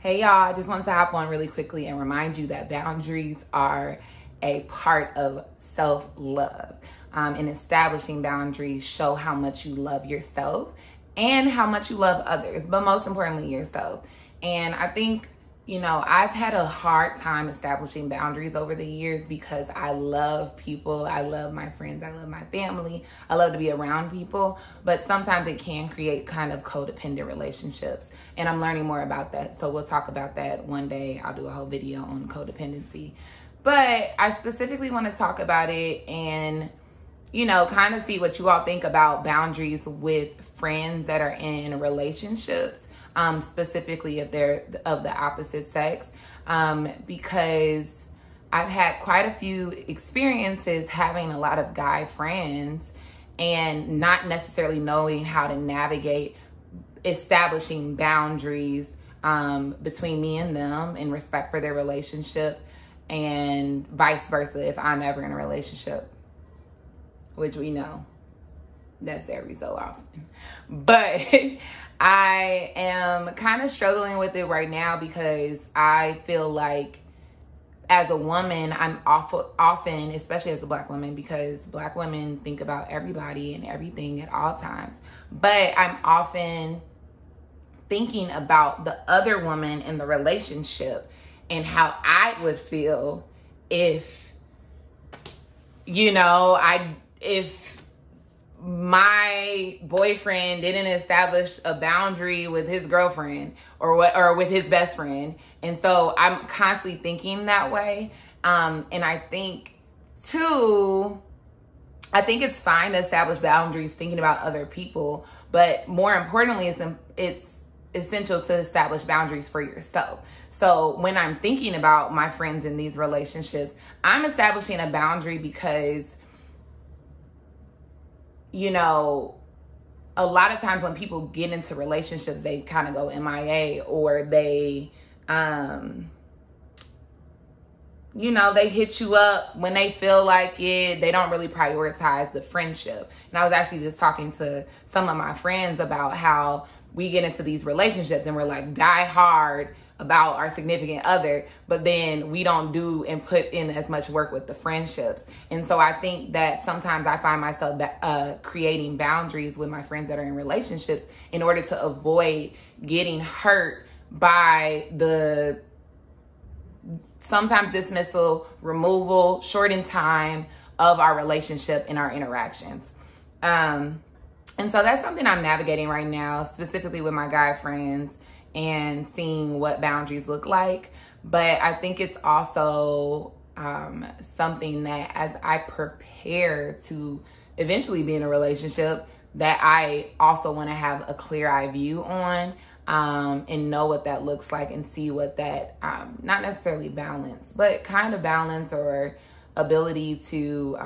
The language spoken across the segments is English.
Hey y'all, I just wanted to hop on really quickly and remind you that boundaries are a part of self-love. And establishing boundaries show how much you love yourself and how much you love others, but most importantly, yourself. And I think, I've had a hard time establishing boundaries over the years because I love people. I love my friends. I love my family. I love to be around people, but sometimes it can create kind of codependent relationships. And I'm learning more about that. So we'll talk about that one day. I'll do a whole video on codependency. But I specifically want to talk about it and, kind of see what you all think about boundaries with friends that are in relationships. Specifically if they're of the opposite sex, because I've had quite a few experiences having a lot of guy friends and not necessarily knowing how to navigate establishing boundaries between me and them in respect for their relationship, and vice versa if I'm ever in a relationship, which we know that's every so often. But I am kind of struggling with it right now because I feel like as a woman, I'm often, especially as a Black woman, because Black women think about everybody and everything at all times, but I'm often thinking about the other woman in the relationship and how I would feel if, if my boyfriend didn't establish a boundary with his girlfriend or with his best friend. And so I'm constantly thinking that way. And I think too, it's fine to establish boundaries thinking about other people, but more importantly, it's essential to establish boundaries for yourself. So when I'm thinking about my friends in these relationships, I'm establishing a boundary because a lot of times when people get into relationships, they kind of go MIA, or they, they hit you up when they feel like it. They don't really prioritize the friendship. And I was actually just talking to some of my friends about how we get into these relationships and we're like die hard about our significant other, but then we don't do and put in as much work with the friendships. And so I think that sometimes I find myself creating boundaries with my friends that are in relationships in order to avoid getting hurt by the sometimes dismissal, removal, shortened time of our relationship and our interactions. And so that's something I'm navigating right now, specifically with my guy friends, and seeing what boundaries look like. But I think it's also something that as I prepare to eventually be in a relationship, that I also want to have a clear-eyed view on and know what that looks like and see what that, not necessarily balance, but kind of balance or ability to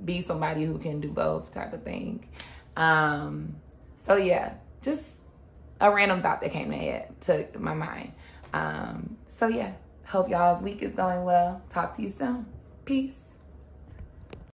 be somebody who can do both type of thing. So yeah, just a random thought that came to my mind. So yeah, hope y'all's week is going well. Talk to you soon. Peace.